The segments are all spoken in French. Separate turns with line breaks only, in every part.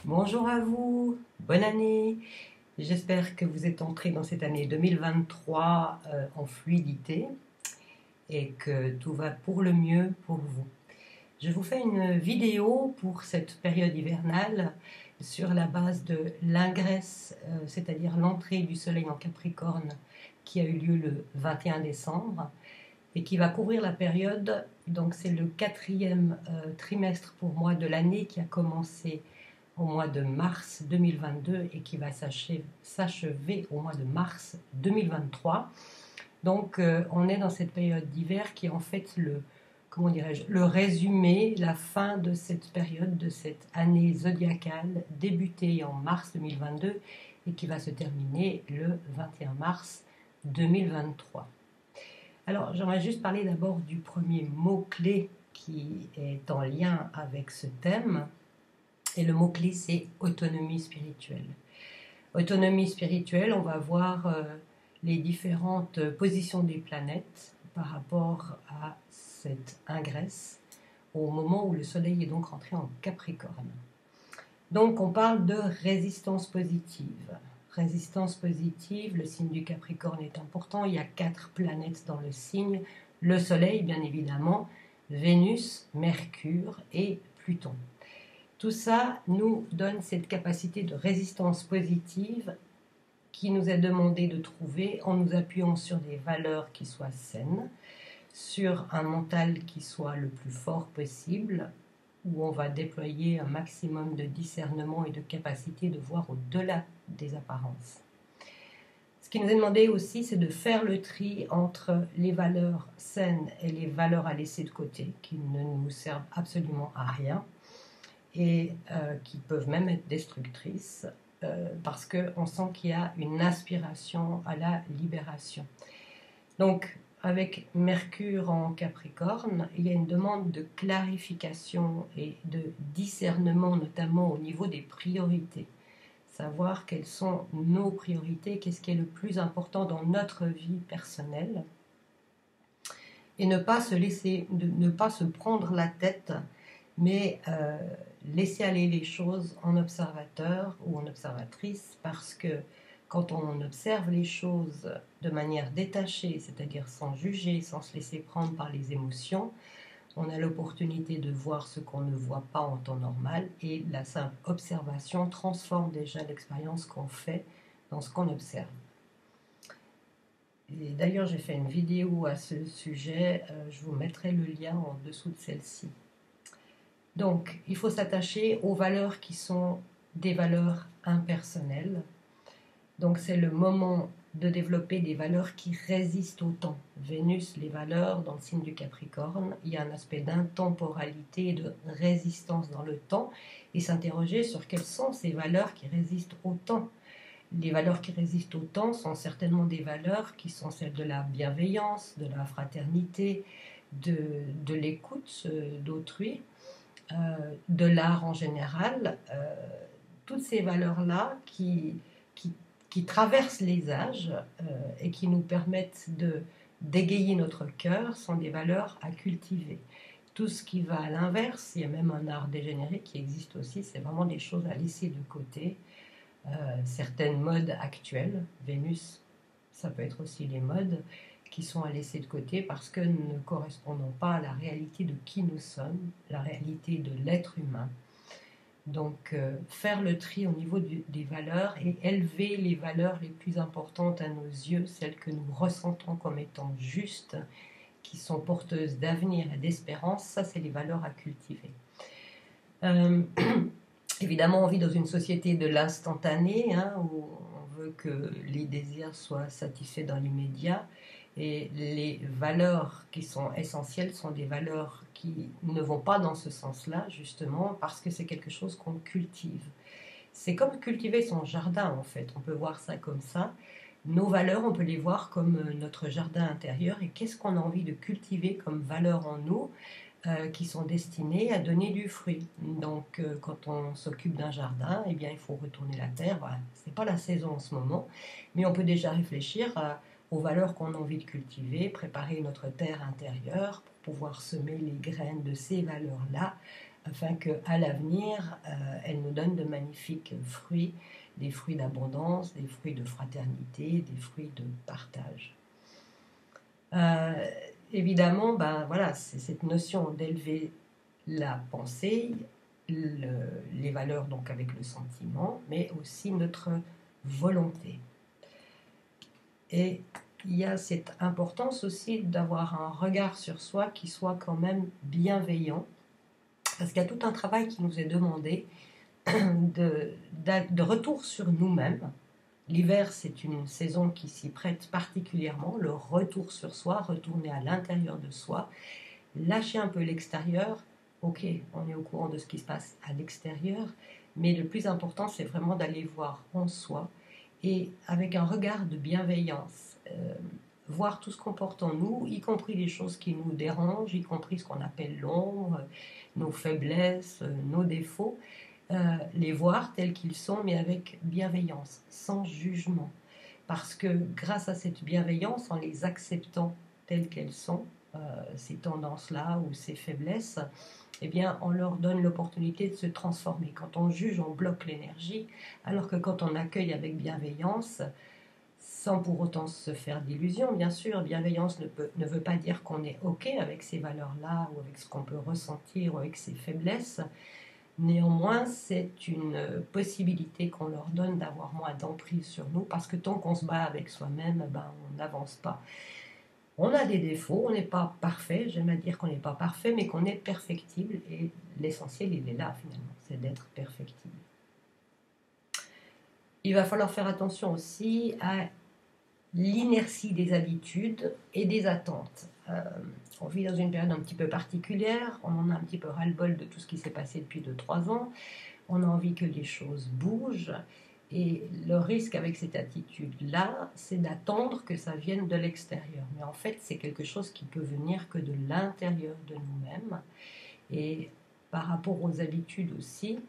Bonjour à vous, bonne année. J'espère que vous êtes entrés dans cette année 2023 en fluidité et que tout va pour le mieux pour vous. Je vous fais une vidéo pour cette période hivernale sur la base de l'ingresse, c'est-à-dire l'entrée du soleil en Capricorne qui a eu lieu le 21 décembre et qui va couvrir la période. Donc c'est le quatrième trimestre pour moi de l'année qui a commencé au mois de mars 2022 et qui va s'achever au mois de mars 2023. Donc on est dans cette période d'hiver qui est en fait le résumé, la fin de cette période, de cette année zodiacale débutée en mars 2022 et qui va se terminer le 21 mars 2023. Alors j'aimerais juste parler d'abord du premier mot-clé qui est en lien avec ce thème. Et le mot-clé, c'est autonomie spirituelle. Autonomie spirituelle, on va voir les différentes positions des planètes par rapport à cette ingresse au moment où le Soleil est donc rentré en Capricorne. Donc on parle de résistance positive. Résistance positive, le signe du Capricorne est important. Il y a 4 planètes dans le signe. Le Soleil, bien évidemment, Vénus, Mercure et Pluton. Tout ça nous donne cette capacité de résistance positive qui nous est demandé de trouver en nous appuyant sur des valeurs qui soient saines, sur un mental qui soit le plus fort possible, où on va déployer un maximum de discernement et de capacité de voir au-delà des apparences. Ce qui nous est demandé aussi, c'est de faire le tri entre les valeurs saines et les valeurs à laisser de côté, qui ne nous servent absolument à rien, et qui peuvent même être destructrices parce qu'on sent qu'il y a une aspiration à la libération. Donc, avec Mercure en Capricorne, il y a une demande de clarification et de discernement, notamment au niveau des priorités. Savoir quelles sont nos priorités, qu'est-ce qui est le plus important dans notre vie personnelle, et ne pas se prendre la tête, mais laisser aller les choses en observateur ou en observatrice, parce que quand on observe les choses de manière détachée, c'est-à-dire sans juger, sans se laisser prendre par les émotions, on a l'opportunité de voir ce qu'on ne voit pas en temps normal, et la simple observation transforme déjà l'expérience qu'on fait dans ce qu'on observe. Et d'ailleurs, j'ai fait une vidéo à ce sujet, je vous mettrai le lien en dessous de celle-ci. Donc, il faut s'attacher aux valeurs qui sont des valeurs impersonnelles. Donc, c'est le moment de développer des valeurs qui résistent au temps. Vénus, les valeurs dans le signe du Capricorne, il y a un aspect d'intemporalité et de résistance dans le temps, et s'interroger sur quelles sont ces valeurs qui résistent au temps. Les valeurs qui résistent au temps sont certainement des valeurs qui sont celles de la bienveillance, de la fraternité, de l'écoute d'autrui, de l'art en général, toutes ces valeurs-là qui traversent les âges et qui nous permettent d'égayer notre cœur sont des valeurs à cultiver. Tout ce qui va à l'inverse, il y a même un art dégénéré qui existe aussi, c'est vraiment des choses à laisser de côté. Certaines modes actuelles, Vénus, ça peut être aussi les modes qui sont à laisser de côté parce que nous ne correspondons pas à la réalité de qui nous sommes, la réalité de l'être humain. Donc, faire le tri au niveau des valeurs et élever les valeurs les plus importantes à nos yeux, celles que nous ressentons comme étant justes, qui sont porteuses d'avenir et d'espérance, ça c'est les valeurs à cultiver. Évidemment, on vit dans une société de l'instantané, où on veut que les désirs soient satisfaits dans l'immédiat. Et les valeurs qui sont essentielles sont des valeurs qui ne vont pas dans ce sens-là, justement, parce que c'est quelque chose qu'on cultive. C'est comme cultiver son jardin, en fait. On peut voir ça comme ça. Nos valeurs, on peut les voir comme notre jardin intérieur. Et qu'est-ce qu'on a envie de cultiver comme valeurs en nous qui sont destinées à donner du fruit. Donc, quand on s'occupe d'un jardin, eh bien, il faut retourner la terre. Voilà. Ce n'est pas la saison en ce moment, mais on peut déjà réfléchir aux valeurs qu'on a envie de cultiver, préparer notre terre intérieure pour pouvoir semer les graines de ces valeurs-là afin qu'à l'avenir, elle nous donne de magnifiques fruits, des fruits d'abondance, des fruits de fraternité, des fruits de partage. Évidemment, ben, voilà, c'est cette notion d'élever la pensée, les valeurs donc avec le sentiment, mais aussi notre volonté. Et il y a cette importance aussi d'avoir un regard sur soi qui soit quand même bienveillant, parce qu'il y a tout un travail qui nous est demandé de retour sur nous-mêmes. L'hiver, c'est une saison qui s'y prête particulièrement, le retour sur soi, retourner à l'intérieur de soi, lâcher un peu l'extérieur. Ok, on est au courant de ce qui se passe à l'extérieur, mais le plus important, c'est vraiment d'aller voir en soi et avec un regard de bienveillance, voir tout ce qu'on porte en nous, y compris les choses qui nous dérangent, y compris ce qu'on appelle l'ombre, nos faiblesses, nos défauts, les voir tels qu'ils sont, mais avec bienveillance, sans jugement. Parce que grâce à cette bienveillance, en les acceptant telles qu'elles sont, ces tendances-là ou ces faiblesses, eh bien, on leur donne l'opportunité de se transformer. Quand on juge, on bloque l'énergie, alors que quand on accueille avec bienveillance, sans pour autant se faire d'illusions, bien sûr, bienveillance ne veut pas dire qu'on est OK avec ces valeurs-là ou avec ce qu'on peut ressentir ou avec ses faiblesses. Néanmoins, c'est une possibilité qu'on leur donne d'avoir moins d'emprise sur nous, parce que tant qu'on se bat avec soi-même, ben, on n'avance pas. On a des défauts, on n'est pas parfait, j'aime à dire qu'on n'est pas parfait, mais qu'on est perfectible, et l'essentiel, il est là finalement, c'est d'être perfectible. Il va falloir faire attention aussi à l'inertie des habitudes et des attentes. On vit dans une période un petit peu particulière, on en a un petit peu ras-le-bol de tout ce qui s'est passé depuis 2-3 ans, on a envie que les choses bougent, et le risque avec cette attitude-là, c'est d'attendre que ça vienne de l'extérieur. Mais en fait, c'est quelque chose qui peut venir que de l'intérieur de nous-mêmes. Et par rapport aux habitudes aussi,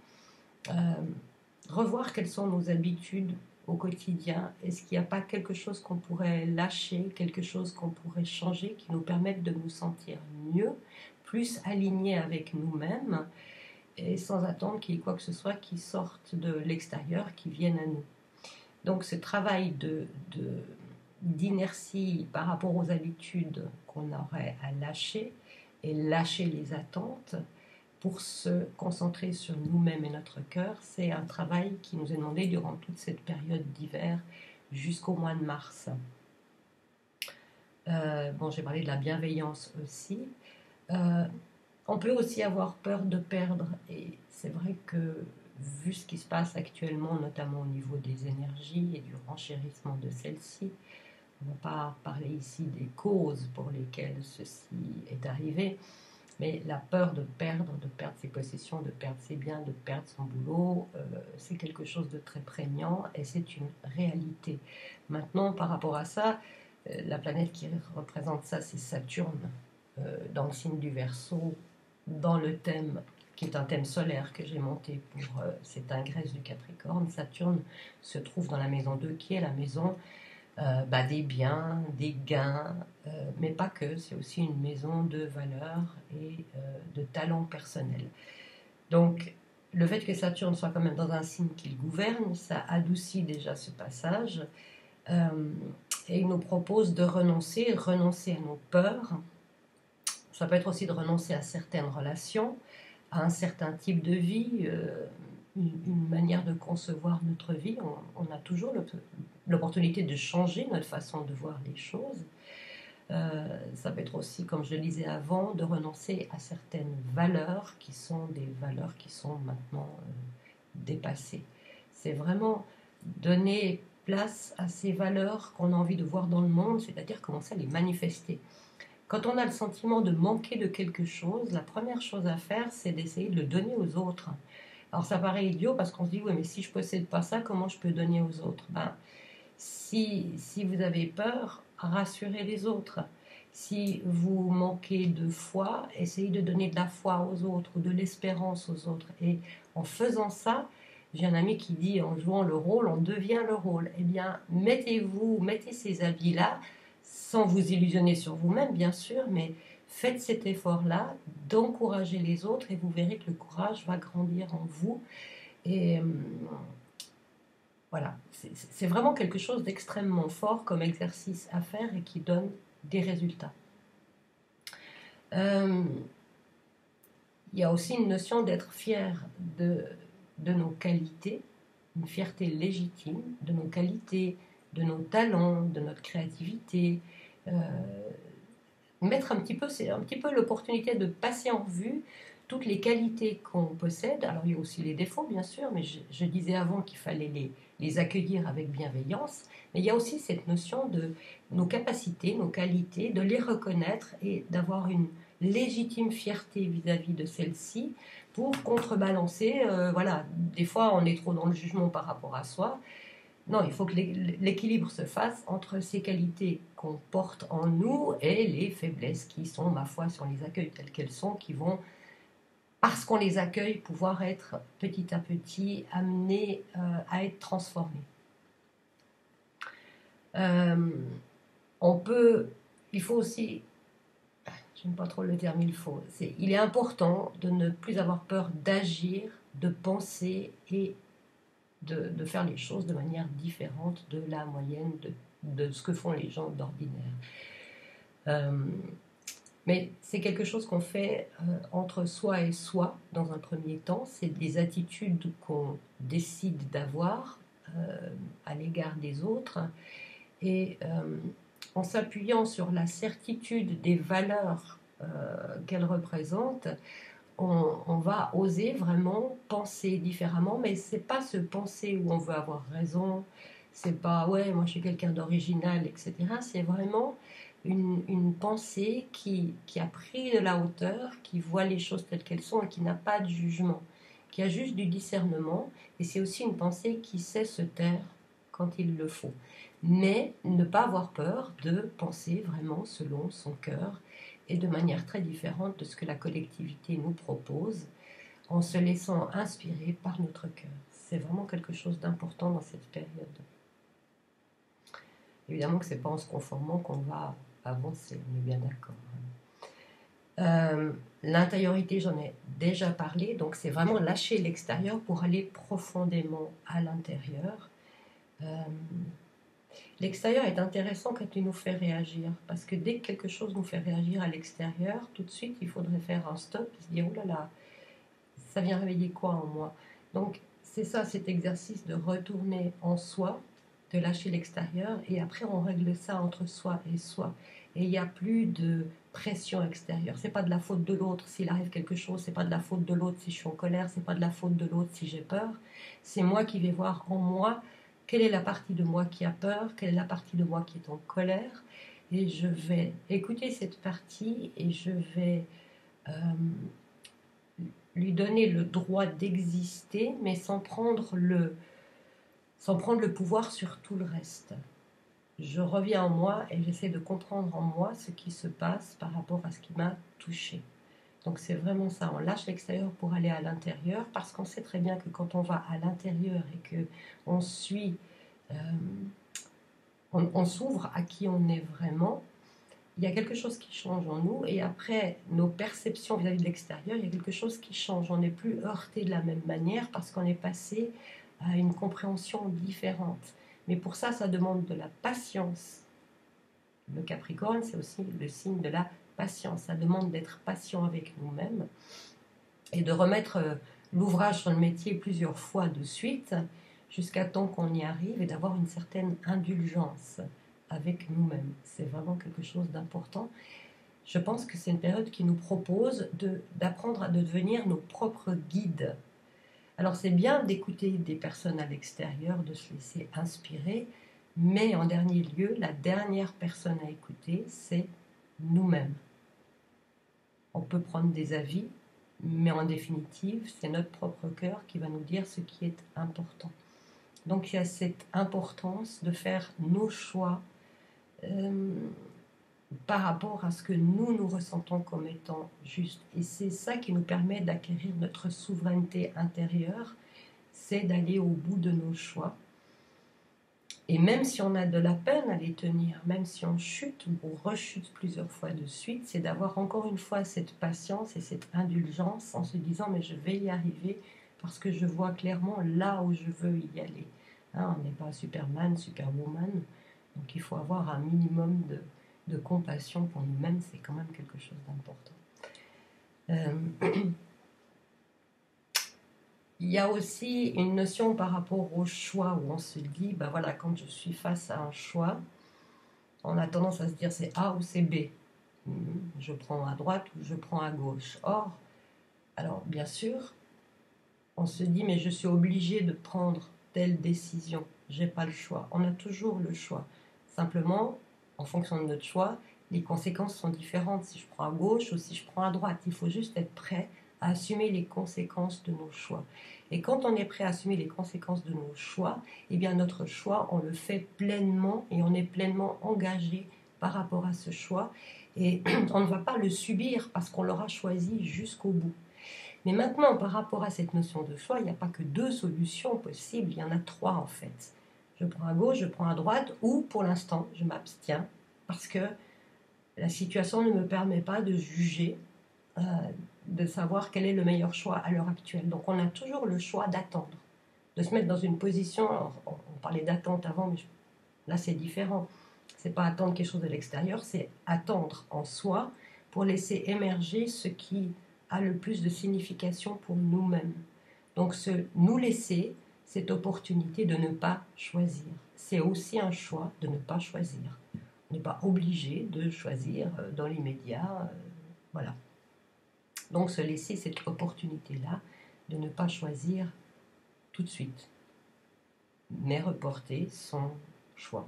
revoir quelles sont nos habitudes au quotidien. Est-ce qu'il n'y a pas quelque chose qu'on pourrait lâcher, quelque chose qu'on pourrait changer, qui nous permette de nous sentir mieux, plus alignés avec nous-mêmes, et sans attendre qu'il y ait quoi que ce soit qui sorte de l'extérieur, qui vienne à nous. Donc ce travail d'inertie par rapport aux habitudes qu'on aurait à lâcher, et lâcher les attentes, pour se concentrer sur nous-mêmes et notre cœur, c'est un travail qui nous est demandé durant toute cette période d'hiver jusqu'au mois de mars. J'ai parlé de la bienveillance aussi. On peut aussi avoir peur de perdre, et c'est vrai que vu ce qui se passe actuellement, notamment au niveau des énergies et du renchérissement de celles-ci, on ne va pas parler ici des causes pour lesquelles ceci est arrivé, mais la peur de perdre ses possessions, de perdre ses biens, de perdre son boulot, c'est quelque chose de très prégnant et c'est une réalité. Maintenant, par rapport à ça, la planète qui représente ça, c'est Saturne, dans le signe du Verseau, dans le thème, qui est un thème solaire que j'ai monté pour cette ingresse du Capricorne. Saturne se trouve dans la maison 2, qui est la maison des biens, des gains, mais pas que, c'est aussi une maison de valeurs et de talents personnels. Donc, le fait que Saturne soit quand même dans un signe qu'il gouverne, ça adoucit déjà ce passage, et il nous propose de renoncer à nos peurs. Ça peut être aussi de renoncer à certaines relations, à un certain type de vie, une manière de concevoir notre vie. On a toujours l'opportunité de changer notre façon de voir les choses. Ça peut être aussi, comme je le disais avant, de renoncer à certaines valeurs qui sont des valeurs qui sont maintenant dépassées. C'est vraiment donner place à ces valeurs qu'on a envie de voir dans le monde, c'est-à-dire commencer à les manifester. Quand on a le sentiment de manquer de quelque chose, la première chose à faire, c'est d'essayer de le donner aux autres. Alors ça paraît idiot parce qu'on se dit, oui, mais si je ne possède pas ça, comment je peux donner aux autres ? Si vous avez peur, rassurez les autres. Si vous manquez de foi, essayez de donner de la foi aux autres ou de l'espérance aux autres. Et en faisant ça, j'ai un ami qui dit, en jouant le rôle, on devient le rôle. Eh bien, mettez ces habits-là, sans vous illusionner sur vous-même, bien sûr, mais faites cet effort-là d'encourager les autres et vous verrez que le courage va grandir en vous. Et voilà, c'est vraiment quelque chose d'extrêmement fort comme exercice à faire et qui donne des résultats. Il y a aussi une notion d'être fier de nos qualités, une fierté légitime de nos qualités, de nos talents, de notre créativité. Mettre c'est un petit peu l'opportunité de passer en revue toutes les qualités qu'on possède. Alors il y a aussi les défauts bien sûr, mais je disais avant qu'il fallait les accueillir avec bienveillance. Mais il y a aussi cette notion de nos capacités, nos qualités, de les reconnaître et d'avoir une légitime fierté vis-à-vis de celles-ci pour contrebalancer. Voilà, des fois on est trop dans le jugement par rapport à soi. Non, il faut que l'équilibre se fasse entre ces qualités qu'on porte en nous et les faiblesses qui sont, ma foi, si on les accueille telles qu'elles sont, qui vont, parce qu'on les accueille, pouvoir être petit à petit amenées à être transformées. Il faut aussi, j'aime pas trop le terme il est important de ne plus avoir peur d'agir, de penser et de faire les choses de manière différente de la moyenne de ce que font les gens d'ordinaire. Mais c'est quelque chose qu'on fait entre soi et soi dans un premier temps. C'est des attitudes qu'on décide d'avoir à l'égard des autres. Et en s'appuyant sur la certitude des valeurs qu'elles représentent, on va oser vraiment penser différemment, mais c'est pas ce penser où on veut avoir raison, c'est pas ouais, moi je suis quelqu'un d'original, etc. C'est vraiment une pensée qui a pris de la hauteur, qui voit les choses telles qu'elles sont et qui n'a pas de jugement, qui a juste du discernement, et c'est aussi une pensée qui sait se taire quand il le faut. Mais ne pas avoir peur de penser vraiment selon son cœur et de manière très différente de ce que la collectivité nous propose, en se laissant inspirer par notre cœur. C'est vraiment quelque chose d'important dans cette période. Évidemment que ce n'est pas en se conformant qu'on va avancer, on est bien d'accord. L'intériorité, j'en ai déjà parlé, donc c'est vraiment lâcher l'extérieur pour aller profondément à l'intérieur. L'extérieur est intéressant quand il nous fait réagir, parce que dès que quelque chose nous fait réagir à l'extérieur, tout de suite, il faudrait faire un stop et se dire « Oh là là, ça vient réveiller quoi en moi ?» Donc, c'est ça, cet exercice de retourner en soi, de lâcher l'extérieur, et après, on règle ça entre soi et soi. Et il n'y a plus de pression extérieure. C'est pas de la faute de l'autre s'il arrive quelque chose, c'est pas de la faute de l'autre si je suis en colère, c'est pas de la faute de l'autre si j'ai peur. C'est moi qui vais voir en moi quelle est la partie de moi qui a peur, quelle est la partie de moi qui est en colère, et je vais écouter cette partie et je vais lui donner le droit d'exister, mais sans prendre le pouvoir sur tout le reste. Je reviens en moi et j'essaie de comprendre en moi ce qui se passe par rapport à ce qui m'a touché. Donc c'est vraiment ça, on lâche l'extérieur pour aller à l'intérieur, parce qu'on sait très bien que quand on va à l'intérieur et que on suit, on s'ouvre à qui on est vraiment, il y a quelque chose qui change en nous, et après nos perceptions vis-à-vis de l'extérieur, il y a quelque chose qui change. On n'est plus heurté de la même manière parce qu'on est passé à une compréhension différente. Mais pour ça, ça demande de la patience. Le Capricorne, c'est aussi le signe de la patience. Ça demande d'être patient avec nous-mêmes et de remettre l'ouvrage sur le métier plusieurs fois de suite jusqu'à temps qu'on y arrive, et d'avoir une certaine indulgence avec nous-mêmes. C'est vraiment quelque chose d'important. Je pense que c'est une période qui nous propose d'apprendre à devenir nos propres guides. Alors c'est bien d'écouter des personnes à l'extérieur, de se laisser inspirer, mais en dernier lieu, la dernière personne à écouter, c'est nous-mêmes. On peut prendre des avis, mais en définitive, c'est notre propre cœur qui va nous dire ce qui est important. Donc il y a cette importance de faire nos choix par rapport à ce que nous ressentons comme étant juste. Et c'est ça qui nous permet d'acquérir notre souveraineté intérieure, c'est d'aller au bout de nos choix. Et même si on a de la peine à les tenir, même si on chute ou rechute plusieurs fois de suite, c'est d'avoir encore une fois cette patience et cette indulgence en se disant mais je vais y arriver parce que je vois clairement là où je veux y aller. Hein, on n'est pas Superman, Superwoman, donc il faut avoir un minimum de compassion pour nous-mêmes, c'est quand même quelque chose d'important. Il y a aussi une notion par rapport au choix où on se dit, ben voilà, quand je suis face à un choix, on a tendance à se dire c'est A ou c'est B. Je prends à droite ou je prends à gauche. Or, alors bien sûr, on se dit mais je suis obligé de prendre telle décision. J'ai pas le choix. On a toujours le choix. Simplement, en fonction de notre choix, les conséquences sont différentes si je prends à gauche ou si je prends à droite. Il faut juste être prêt à assumer les conséquences de nos choix. Et quand on est prêt à assumer les conséquences de nos choix, eh bien notre choix, on le fait pleinement et on est pleinement engagé par rapport à ce choix. Et on ne va pas le subir parce qu'on l'aura choisi jusqu'au bout. Mais maintenant, par rapport à cette notion de choix, il n'y a pas que deux solutions possibles, il y en a trois en fait. Je prends à gauche, je prends à droite, ou pour l'instant, je m'abstiens parce que la situation ne me permet pas de juger, de savoir quel est le meilleur choix à l'heure actuelle. Donc on a toujours le choix d'attendre, de se mettre dans une position, alors, on parlait d'attente avant, mais là c'est différent. C'est pas attendre quelque chose de l'extérieur, c'est attendre en soi pour laisser émerger ce qui a le plus de signification pour nous-mêmes. Donc nous laisser cette opportunité de ne pas choisir. C'est aussi un choix de ne pas choisir. On n'est pas obligé de choisir dans l'immédiat. Voilà. Donc se laisser cette opportunité-là de ne pas choisir tout de suite, mais reporter son choix.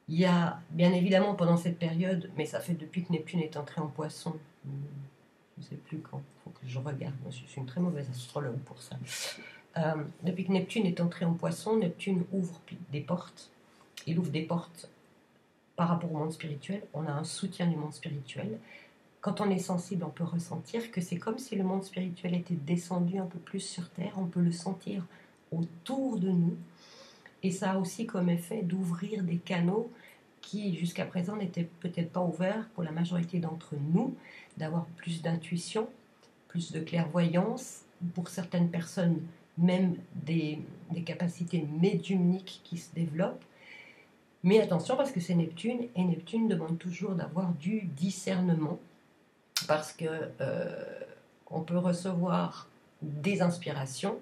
Il y a bien évidemment pendant cette période, mais ça fait depuis que Neptune est entré en Poisson, je ne sais plus quand, il faut que je regarde, moi je suis une très mauvaise astrologue pour ça. Depuis que Neptune est entré en Poisson, Neptune ouvre des portes. Il ouvre des portes par rapport au monde spirituel. On a un soutien du monde spirituel. Quand on est sensible, on peut ressentir que c'est comme si le monde spirituel était descendu un peu plus sur Terre. On peut le sentir autour de nous. Et ça a aussi comme effet d'ouvrir des canaux qui jusqu'à présent n'étaient peut-être pas ouverts pour la majorité d'entre nous, d'avoir plus d'intuition, plus de clairvoyance, pour certaines personnes même des capacités médiumniques qui se développent. Mais attention parce que c'est Neptune, et Neptune demande toujours d'avoir du discernement, parce que on peut recevoir des inspirations.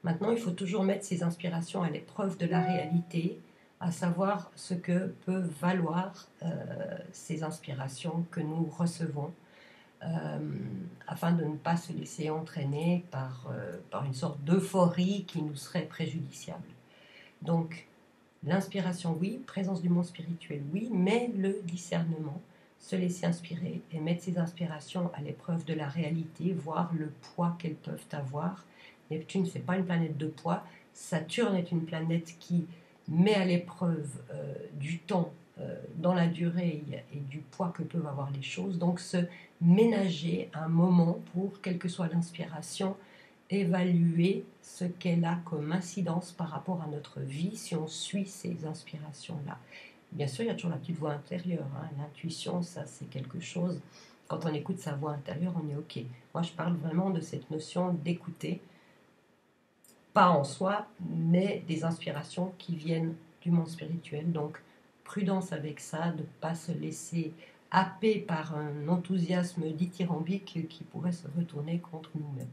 Maintenant, il faut toujours mettre ces inspirations à l'épreuve de la réalité, à savoir ce que peuvent valoir ces inspirations que nous recevons, afin de ne pas se laisser entraîner par une sorte d'euphorie qui nous serait préjudiciable. Donc, l'inspiration, oui, présence du monde spirituel, oui, mais le discernement, se laisser inspirer et mettre ces inspirations à l'épreuve de la réalité, voir le poids qu'elles peuvent avoir. Neptune, ce n'est pas une planète de poids. Saturne est une planète qui met à l'épreuve du temps dans la durée et du poids que peuvent avoir les choses. Donc, se ménager un moment pour, quelle que soit l'inspiration, évaluer ce qu'elle a comme incidence par rapport à notre vie si on suit ces inspirations-là. Bien sûr, il y a toujours la petite voix intérieure. Hein. L'intuition, ça, c'est quelque chose. Quand on écoute sa voix intérieure, on est OK. Moi, je parle vraiment de cette notion d'écouter, pas en soi, mais des inspirations qui viennent du monde spirituel. Donc, prudence avec ça, de ne pas se laisser happer par un enthousiasme dithyrambique qui pourrait se retourner contre nous-mêmes.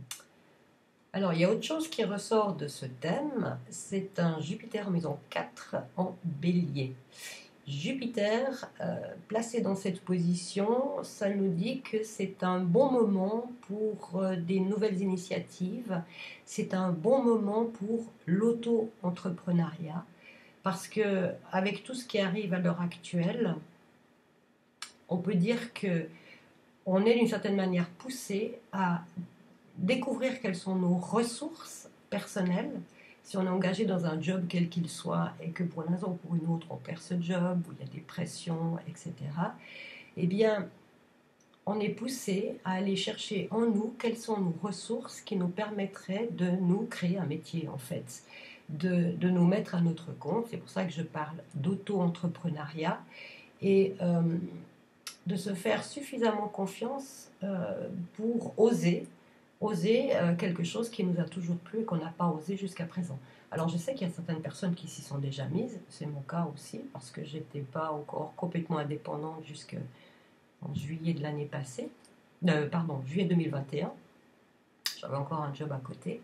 Alors, il y a autre chose qui ressort de ce thème, c'est un Jupiter en maison 4 en Bélier. Jupiter, placé dans cette position, ça nous dit que c'est un bon moment pour des nouvelles initiatives, c'est un bon moment pour l'auto-entrepreneuriat, parce que avec tout ce qui arrive à l'heure actuelle, on peut dire que on est d'une certaine manière poussé à découvrir quelles sont nos ressources personnelles. Si on est engagé dans un job quel qu'il soit et que pour une raison ou pour une autre on perd ce job, où il y a des pressions, etc., eh bien, on est poussé à aller chercher en nous quelles sont nos ressources qui nous permettraient de nous créer un métier, en fait. de nous mettre à notre compte. C'est pour ça que je parle d'auto-entrepreneuriat et de se faire suffisamment confiance pour oser quelque chose qui nous a toujours plu et qu'on n'a pas osé jusqu'à présent. Alors je sais qu'il y a certaines personnes qui s'y sont déjà mises, c'est mon cas aussi, parce que j'étais pas encore complètement indépendante jusqu'en juillet de l'année passée, juillet 2021, j'avais encore un job à côté.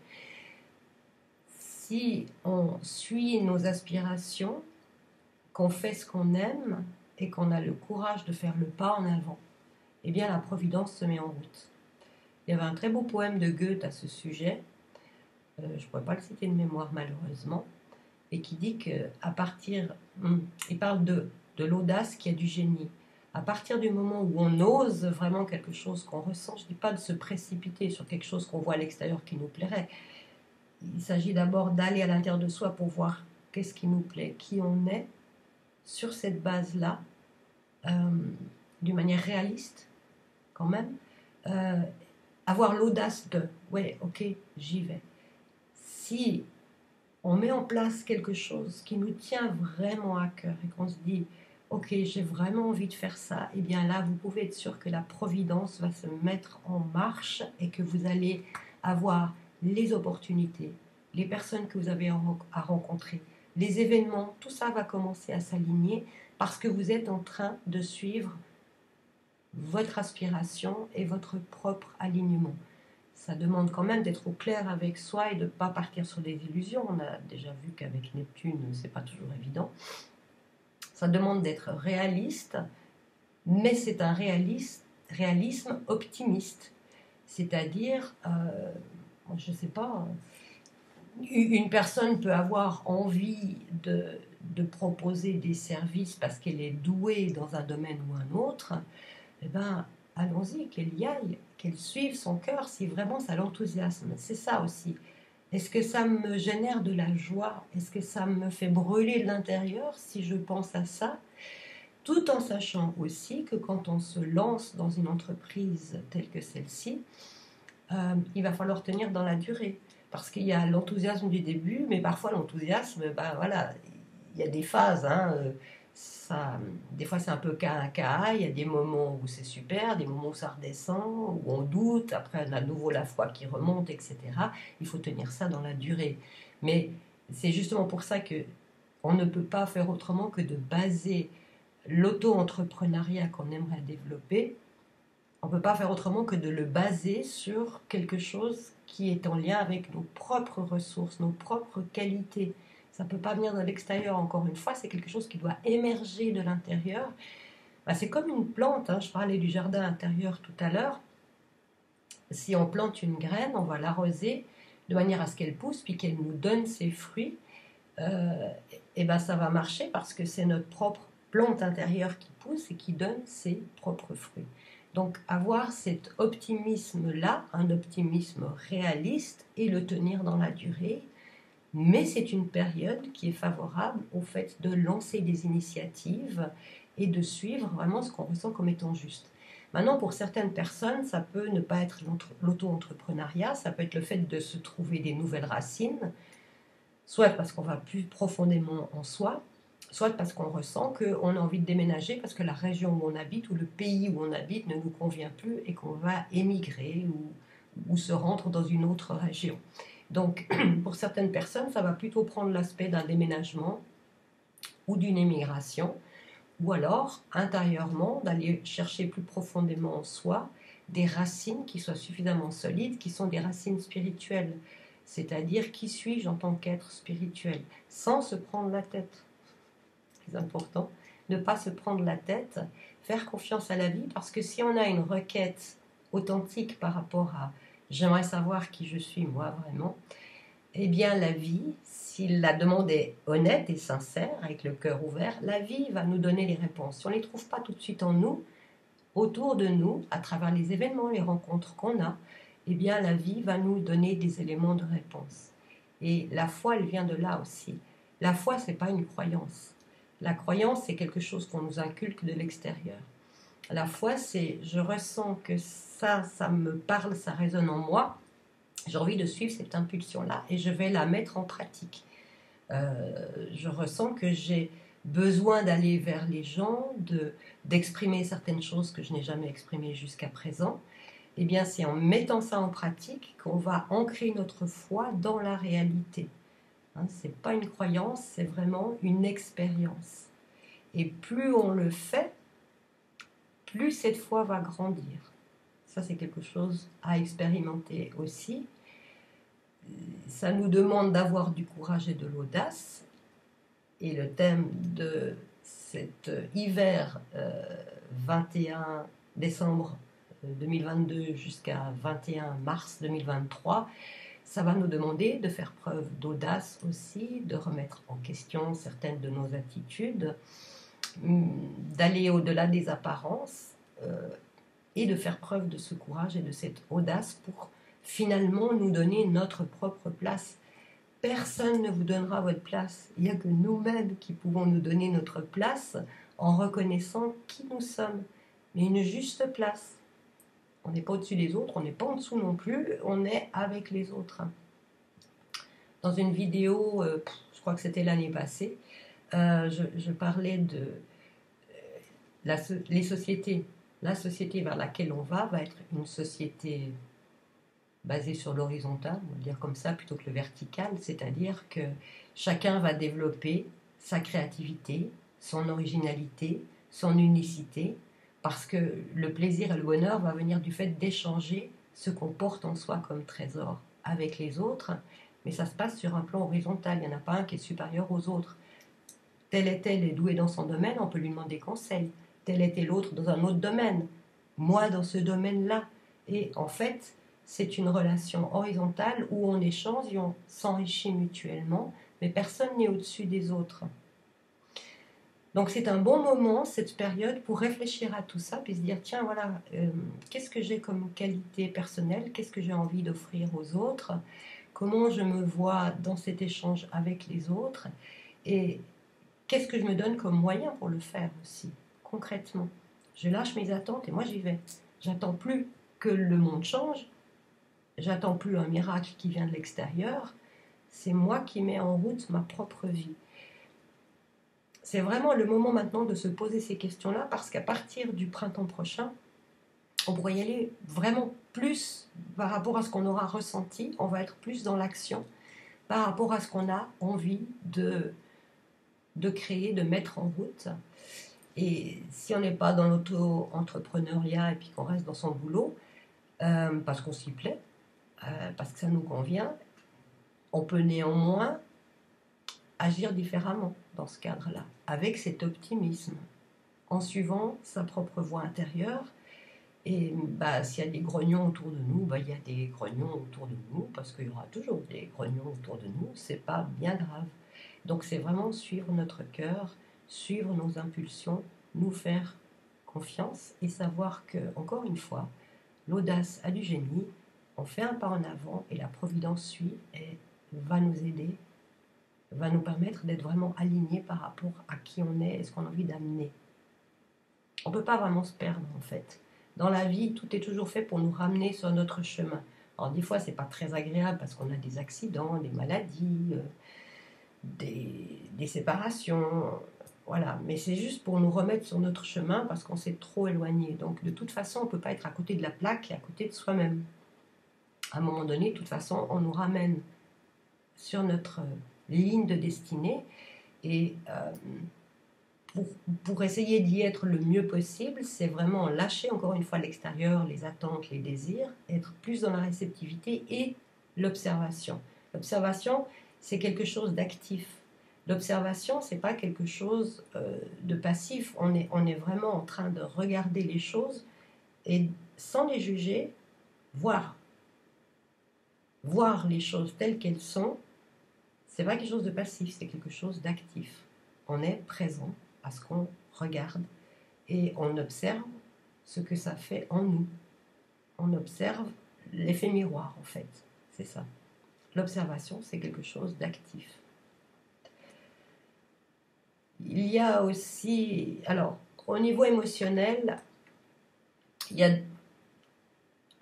Si on suit nos aspirations, qu'on fait ce qu'on aime et qu'on a le courage de faire le pas en avant, eh bien la providence se met en route. Il y avait un très beau poème de Goethe à ce sujet, je ne pourrais pas le citer de mémoire malheureusement, et qui dit qu'à partir, il parle de l'audace qui a du génie. À partir du moment où on ose vraiment quelque chose qu'on ressent, je ne dis pas de se précipiter sur quelque chose qu'on voit à l'extérieur qui nous plairait. Il s'agit d'abord d'aller à l'intérieur de soi pour voir qu'est-ce qui nous plaît, qui on est, sur cette base-là, d'une manière réaliste quand même, avoir l'audace de « ouais, ok, j'y vais ». Si on met en place quelque chose qui nous tient vraiment à cœur et qu'on se dit « ok, j'ai vraiment envie de faire ça », eh bien là, vous pouvez être sûr que la providence va se mettre en marche et que vous allez avoir les opportunités, les personnes que vous avez à rencontrer, les événements, tout ça va commencer à s'aligner parce que vous êtes en train de suivre votre aspiration et votre propre alignement. Ça demande quand même d'être au clair avec soi et de ne pas partir sur des illusions. On a déjà vu qu'avec Neptune, ce n'est pas toujours évident. Ça demande d'être réaliste, mais c'est un réalisme optimiste. C'est-à-dire, je ne sais pas, une personne peut avoir envie de proposer des services parce qu'elle est douée dans un domaine ou un autre. Eh bien, allons-y, qu'elle y aille, qu'elle suive son cœur si vraiment ça l'enthousiasme. C'est ça aussi. Est-ce que ça me génère de la joie? Est-ce que ça me fait brûler de l'intérieur si je pense à ça? Tout en sachant aussi que quand on se lance dans une entreprise telle que celle-ci, il va falloir tenir dans la durée. Parce qu'il y a l'enthousiasme du début, mais parfois l'enthousiasme, voilà, il y a des phases, des fois c'est un peu cas à cas, il y a des moments où c'est super, des moments où ça redescend, où on doute, après on a à nouveau la foi qui remonte, etc. Il faut tenir ça dans la durée. Mais c'est justement pour ça qu'on ne peut pas faire autrement que de baser l'auto-entrepreneuriat qu'on aimerait développer. On ne peut pas faire autrement que de le baser sur quelque chose qui est en lien avec nos propres ressources, nos propres qualités. Ça ne peut pas venir de l'extérieur, encore une fois, c'est quelque chose qui doit émerger de l'intérieur. C'est comme une plante, je parlais du jardin intérieur tout à l'heure. Si on plante une graine, on va l'arroser de manière à ce qu'elle pousse, puis qu'elle nous donne ses fruits. Et ça va marcher parce que c'est notre propre plante intérieure qui pousse et qui donne ses propres fruits. Donc avoir cet optimisme-là, un optimisme réaliste, et le tenir dans la durée, mais c'est une période qui est favorable au fait de lancer des initiatives et de suivre vraiment ce qu'on ressent comme étant juste. Maintenant, pour certaines personnes, ça peut ne pas être l'auto-entrepreneuriat, ça peut être le fait de se trouver des nouvelles racines, soit parce qu'on va plus profondément en soi, soit parce qu'on ressent qu'on a envie de déménager parce que la région où on habite ou le pays où on habite ne nous convient plus et qu'on va émigrer ou se rendre dans une autre région. Donc, pour certaines personnes, ça va plutôt prendre l'aspect d'un déménagement ou d'une émigration, ou alors, intérieurement, d'aller chercher plus profondément en soi des racines qui soient suffisamment solides, qui sont des racines spirituelles, c'est-à-dire qui suis-je en tant qu'être spirituel, sans se prendre la tête. C'est important, ne pas se prendre la tête, faire confiance à la vie, parce que si on a une requête authentique par rapport à « j'aimerais savoir qui je suis moi vraiment », eh bien la vie, si la demande est honnête et sincère, avec le cœur ouvert, la vie va nous donner les réponses. Si on ne les trouve pas tout de suite en nous, autour de nous, à travers les événements, les rencontres qu'on a, eh bien la vie va nous donner des éléments de réponse. Et la foi, elle vient de là aussi. La foi, ce n'est pas une croyance. La croyance, c'est quelque chose qu'on nous inculque de l'extérieur. La foi, c'est je ressens que ça me parle, ça résonne en moi. J'ai envie de suivre cette impulsion-là et je vais la mettre en pratique. Je ressens que j'ai besoin d'aller vers les gens, d'exprimer certaines choses que je n'ai jamais exprimées jusqu'à présent. Eh bien, c'est en mettant ça en pratique qu'on va ancrer notre foi dans la réalité. Hein, ce n'est pas une croyance, c'est vraiment une expérience. Et plus on le fait, plus cette foi va grandir. Ça, c'est quelque chose à expérimenter aussi. Ça nous demande d'avoir du courage et de l'audace. Et le thème de cet hiver 21 décembre 2022 jusqu'à 21 mars 2023, ça va nous demander de faire preuve d'audace aussi, de remettre en question certaines de nos attitudes, d'aller au-delà des apparences et de faire preuve de ce courage et de cette audace pour finalement nous donner notre propre place. Personne ne vous donnera votre place. Il n'y a que nous-mêmes qui pouvons nous donner notre place en reconnaissant qui nous sommes, mais une juste place. On n'est pas au-dessus des autres, on n'est pas en dessous non plus, on est avec les autres. Dans une vidéo, je crois que c'était l'année passée, je parlais de les sociétés. La société vers laquelle on va être une société basée sur l'horizontal, on va dire comme ça, plutôt que le vertical, c'est-à-dire que chacun va développer sa créativité, son originalité, son unicité, parce que le plaisir et le bonheur va venir du fait d'échanger ce qu'on porte en soi comme trésor avec les autres, mais ça se passe sur un plan horizontal, il n'y en a pas un qui est supérieur aux autres. Tel est tel est doué dans son domaine, on peut lui demander conseil. Tel était l'autre dans un autre domaine, moi dans ce domaine-là. Et en fait, c'est une relation horizontale où on échange et on s'enrichit mutuellement, mais personne n'est au-dessus des autres. Donc c'est un bon moment, cette période, pour réfléchir à tout ça, puis se dire, tiens, voilà, qu'est-ce que j'ai comme qualité personnelle, qu'est-ce que j'ai envie d'offrir aux autres, comment je me vois dans cet échange avec les autres, et qu'est-ce que je me donne comme moyen pour le faire aussi, concrètement. Je lâche mes attentes et moi j'y vais. J'attends plus que le monde change, j'attends plus un miracle qui vient de l'extérieur, c'est moi qui mets en route ma propre vie. C'est vraiment le moment maintenant de se poser ces questions-là, parce qu'à partir du printemps prochain, on pourrait y aller vraiment plus par rapport à ce qu'on aura ressenti, on va être plus dans l'action par rapport à ce qu'on a envie de créer, de mettre en route. Et si on n'est pas dans l'auto-entrepreneuriat et puis qu'on reste dans son boulot, parce qu'on s'y plaît, parce que ça nous convient, on peut néanmoins agir différemment dans ce cadre-là, avec cet optimisme, en suivant sa propre voie intérieure. Et s'il y a des grognons autour de nous, il y a des grognons autour de nous, parce qu'il y aura toujours des grognons autour de nous, c'est pas bien grave. Donc c'est vraiment suivre notre cœur, suivre nos impulsions, nous faire confiance et savoir que, encore une fois, l'audace a du génie, on fait un pas en avant et la providence suit et va nous aider, va nous permettre d'être vraiment alignés par rapport à qui on est et ce qu'on a envie d'amener. On ne peut pas vraiment se perdre en fait. Dans la vie, tout est toujours fait pour nous ramener sur notre chemin. Alors des fois, c'est pas très agréable parce qu'on a des accidents, des maladies, des séparations, voilà. Mais c'est juste pour nous remettre sur notre chemin parce qu'on s'est trop éloigné. Donc de toute façon, on ne peut pas être à côté de la plaque et à côté de soi-même. À un moment donné, de toute façon, on nous ramène sur notre ligne de destinée et pour essayer d'y être le mieux possible, c'est vraiment lâcher encore une fois l'extérieur, les attentes, les désirs, être plus dans la réceptivité et l'observation. L'observation, c'est quelque chose d'actif. L'observation, c'est pas quelque chose de passif. On est vraiment en train de regarder les choses et sans les juger, voir les choses telles qu'elles sont. C'est pas quelque chose de passif, c'est quelque chose d'actif. On est présent à ce qu'on regarde et on observe ce que ça fait en nous. On observe l'effet miroir en fait, c'est ça. L'observation, c'est quelque chose d'actif. Il y a aussi, alors au niveau émotionnel,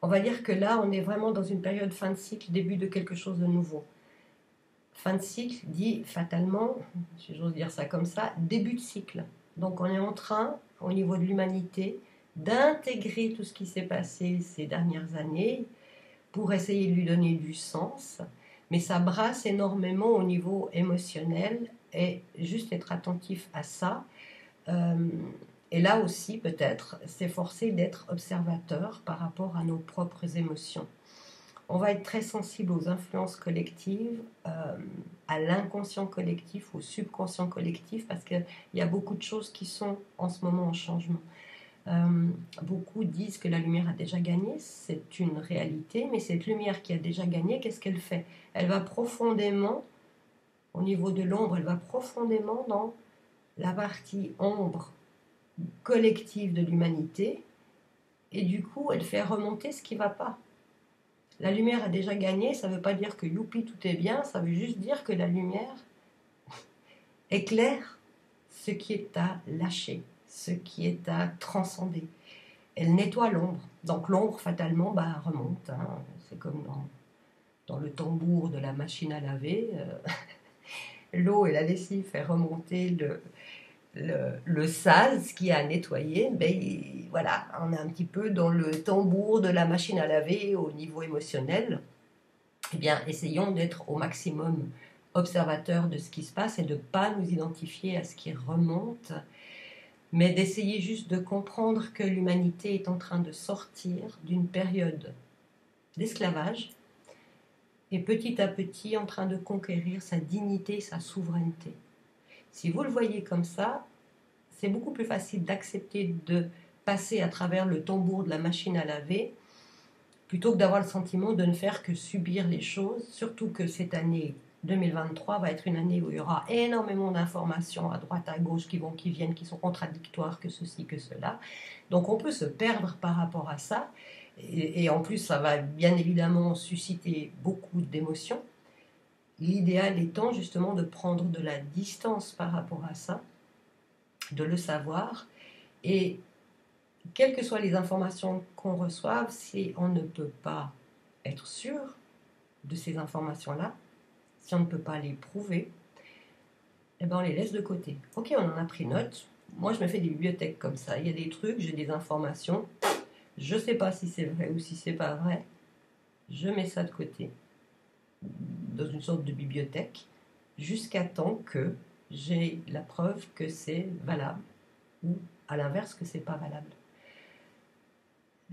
on va dire que là on est vraiment dans une période fin de cycle, début de quelque chose de nouveau. fin de cycle dit fatalement, si j'ose dire ça comme ça, début de cycle. Donc on est en train, au niveau de l'humanité, d'intégrer tout ce qui s'est passé ces dernières années pour essayer de lui donner du sens. Mais ça brasse énormément au niveau émotionnel et juste être attentif à ça. Et là aussi, peut-être, s'efforcer d'être observateur par rapport à nos propres émotions. On va être très sensible aux influences collectives, à l'inconscient collectif, au subconscient collectif, parce qu'il y a beaucoup de choses qui sont en ce moment en changement. Beaucoup disent que la lumière a déjà gagné, c'est une réalité, mais cette lumière qui a déjà gagné, qu'est-ce qu'elle fait? Elle va profondément, au niveau de l'ombre, elle va profondément dans la partie ombre collective de l'humanité, et du coup, elle fait remonter ce qui ne va pas. La lumière a déjà gagné, ça ne veut pas dire que youpi, tout est bien, ça veut juste dire que la lumière éclaire ce qui est à lâcher, ce qui est à transcender. Elle nettoie l'ombre. Donc l'ombre, fatalement, remonte. Hein. C'est comme dans le tambour de la machine à laver. L'eau et la lessive fait remonter le sale, ce qui a nettoyé. Voilà, on est un petit peu dans le tambour de la machine à laver au niveau émotionnel. Eh bien, essayons d'être au maximum observateurs de ce qui se passe et de ne pas nous identifier à ce qui remonte, mais d'essayer juste de comprendre que l'humanité est en train de sortir d'une période d'esclavage et petit à petit en train de conquérir sa dignité et sa souveraineté. Si vous le voyez comme ça, c'est beaucoup plus facile d'accepter de passer à travers le tambour de la machine à laver plutôt que d'avoir le sentiment de ne faire que subir les choses, surtout que cette année 2023 va être une année où il y aura énormément d'informations à droite, à gauche, qui viennent, qui sont contradictoires, que ceci, que cela. Donc on peut se perdre par rapport à ça, et en plus ça va bien évidemment susciter beaucoup d'émotions. L'idéal étant justement de prendre de la distance par rapport à ça, de le savoir, et quelles que soient les informations qu'on reçoive, si on ne peut pas être sûr de ces informations-là, si on ne peut pas les prouver, eh ben on les laisse de côté. Ok, on en a pris note. Moi, je me fais des bibliothèques comme ça. Il y a des trucs, j'ai des informations. Je ne sais pas si c'est vrai ou si c'est pas vrai. Je mets ça de côté dans une sorte de bibliothèque jusqu'à temps que j'ai la preuve que c'est valable ou à l'inverse que c'est pas valable.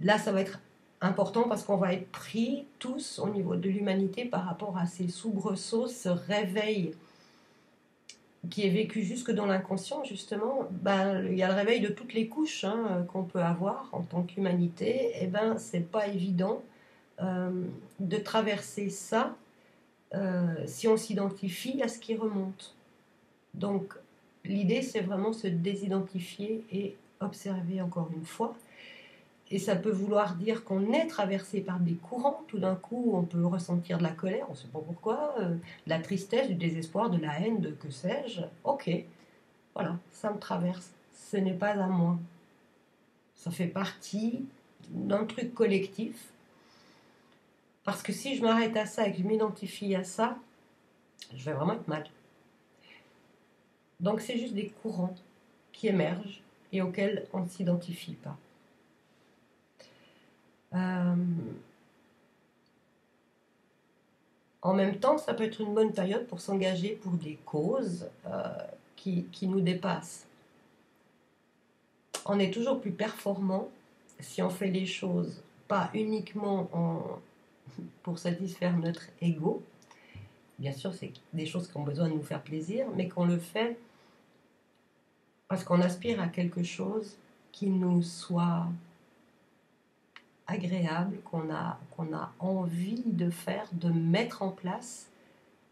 Là, ça va être important parce qu'on va être pris tous au niveau de l'humanité par rapport à ces soubresauts, ce réveil qui est vécu jusque dans l'inconscient, justement. Il y a le réveil de toutes les couches qu'on peut avoir en tant qu'humanité. Et c'est pas évident de traverser ça si on s'identifie à ce qui remonte. Donc, l'idée, c'est vraiment se désidentifier et observer encore une fois. Et ça peut vouloir dire qu'on est traversé par des courants. Tout d'un coup, on peut ressentir de la colère, on ne sait pas pourquoi, de la tristesse, du désespoir, de la haine, de que sais-je. Ok, voilà, ça me traverse. Ce n'est pas à moi. Ça fait partie d'un truc collectif. Parce que si je m'arrête à ça et que je m'identifie à ça, je vais vraiment être mal. Donc c'est juste des courants qui émergent et auxquels on ne s'identifie pas. En même temps, ça peut être une bonne période pour s'engager pour des causes qui nous dépassent. On est toujours plus performant si on fait les choses pas uniquement pour satisfaire notre ego. Bien sûr, c'est des choses qui ont besoin de nous faire plaisir, mais qu'on le fait parce qu'on aspire à quelque chose qui nous soit agréable, qu'on a envie de faire, de mettre en place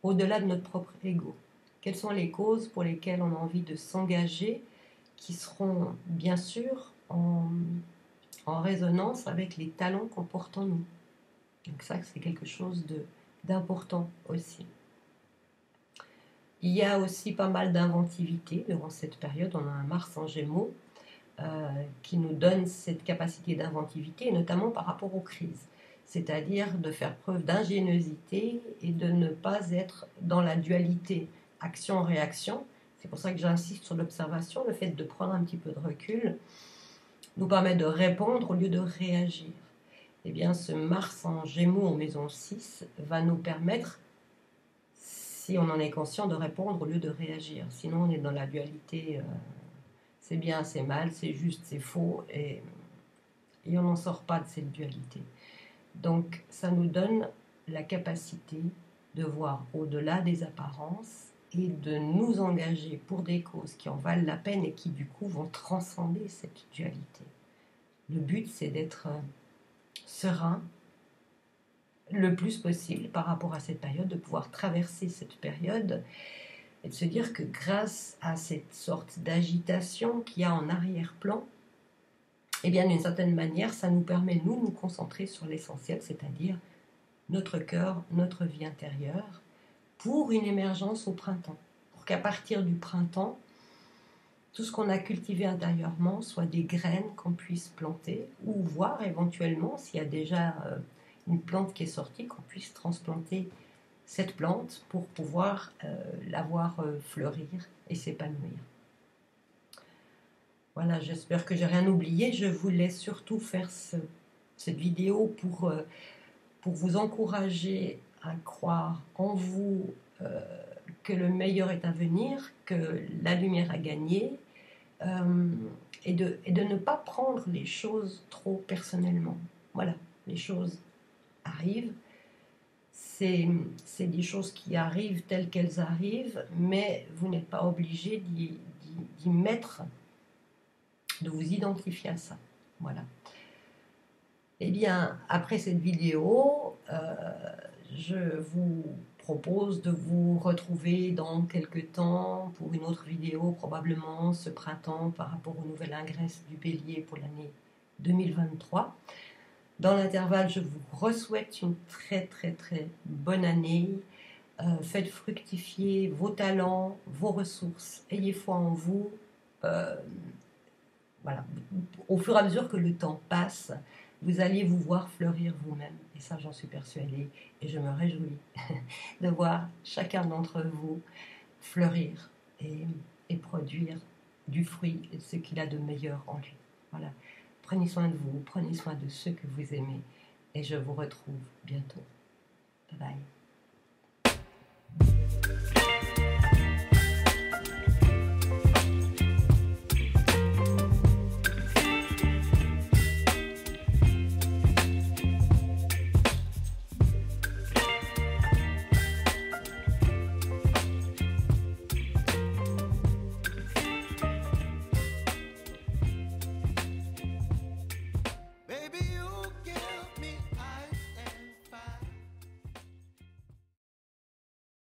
au-delà de notre propre ego. Quelles sont les causes pour lesquelles on a envie de s'engager, qui seront bien sûr en résonance avec les talents qu'on porte en nous. Donc ça, c'est quelque chose d'important aussi. Il y a aussi pas mal d'inventivité durant cette période. On a un Mars en Gémeaux qui nous donne cette capacité d'inventivité, notamment par rapport aux crises. c'est-à-dire de faire preuve d'ingéniosité et de ne pas être dans la dualité action-réaction. C'est pour ça que j'insiste sur l'observation, le fait de prendre un petit peu de recul nous permet de répondre au lieu de réagir. Eh bien, ce Mars en Gémeaux en maison 6 va nous permettre, si on en est conscient, de répondre au lieu de réagir. Sinon, on est dans la dualité, c'est bien, c'est mal, c'est juste, c'est faux, et on n'en sort pas de cette dualité. Donc, ça nous donne la capacité de voir au-delà des apparences et de nous engager pour des causes qui en valent la peine et qui, du coup, vont transcender cette dualité. Le but, c'est d'être serein le plus possible par rapport à cette période, de pouvoir traverser cette période et de se dire que grâce à cette sorte d'agitation qu'il y a en arrière-plan, eh bien d'une certaine manière, ça nous permet, de nous concentrer sur l'essentiel, c'est-à-dire notre cœur, notre vie intérieure, pour une émergence au printemps. Pour qu'à partir du printemps, tout ce qu'on a cultivé intérieurement soit des graines qu'on puisse planter, ou voir éventuellement, s'il y a déjà une plante qui est sortie, qu'on puisse transplanter cette plante pour pouvoir la voir fleurir et s'épanouir. Voilà, j'espère que j'ai rien oublié. Je voulais surtout faire cette vidéo pour vous encourager à croire en vous, que le meilleur est à venir, que la lumière a gagné, et de ne pas prendre les choses trop personnellement. Voilà, les choses arrivent. C'est des choses qui arrivent telles qu'elles arrivent, mais vous n'êtes pas obligé d'y mettre, de vous identifier à ça. Voilà. Eh bien, après cette vidéo, je vous propose de vous retrouver dans quelques temps pour une autre vidéo, probablement ce printemps, par rapport au nouvel ingress du Bélier pour l'année 2023. Dans l'intervalle, je vous souhaite une très très très bonne année. Faites fructifier vos talents, vos ressources, ayez foi en vous. Voilà. Au fur et à mesure que le temps passe, vous allez vous voir fleurir vous-même. Et ça, j'en suis persuadée. Et je me réjouis de voir chacun d'entre vous fleurir et produire du fruit et ce qu'il a de meilleur en lui. Voilà. Prenez soin de vous, prenez soin de ceux que vous aimez. Et je vous retrouve bientôt. Bye bye.